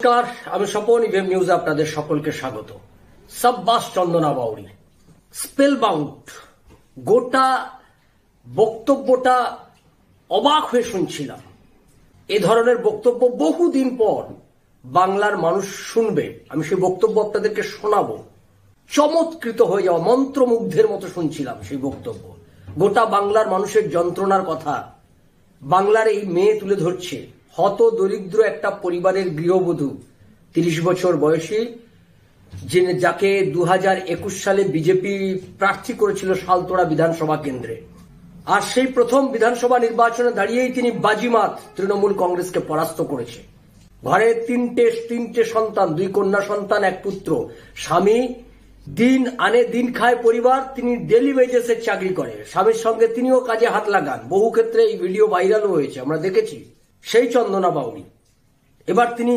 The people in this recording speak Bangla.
নমস্কার, আমি স্বপন। ইভিএম নিউজে আপনাদের সকলকে স্বাগত। সাব্বাস চন্দনা বাউরি, স্পেল বাউন্ড। গোটা বক্তব্যটা অবাক হয়ে শুনছিলাম। এ ধরনের বক্তব্য বহুদিন পর বাংলার মানুষ শুনবে। আমি সেই বক্তব্য আপনাদেরকে শোনাবো। চমৎকৃত হয়ে যাওয়া, মন্ত্রমুগ্ধের মতো শুনছিলাম সেই বক্তব্য। গোটা বাংলার মানুষের যন্ত্রণার কথা বাংলার এই মেয়ে তুলে ধরছে। হত দরিদ্র একটা পরিবারের গৃহবধূ, 30 বছর বয়সী, যাকে 2021 সালে বিজেপি প্রার্থী করেছিল শালতোড়া বিধানসভা কেন্দ্রে। আর সেই প্রথম বিধানসভা নির্বাচনে দাঁড়িয়েই তিনি বাজিমাত তৃণমূল কংগ্রেসকে পরাস্ত করেছে। ঘরে তিনটে সন্তান, 2 কন্যা সন্তান, 1 পুত্র। স্বামী দিন আনে দিন খায় পরিবার। তিনি ডেলি ওয়েজেসের চাকরি করে। স্বামীর সঙ্গে তিনিও কাজে হাত লাগান। বহু ক্ষেত্রে এই ভিডিও ভাইরালও হয়েছে, আমরা দেখেছি। সেই চন্দনা বাউরি এবার তিনি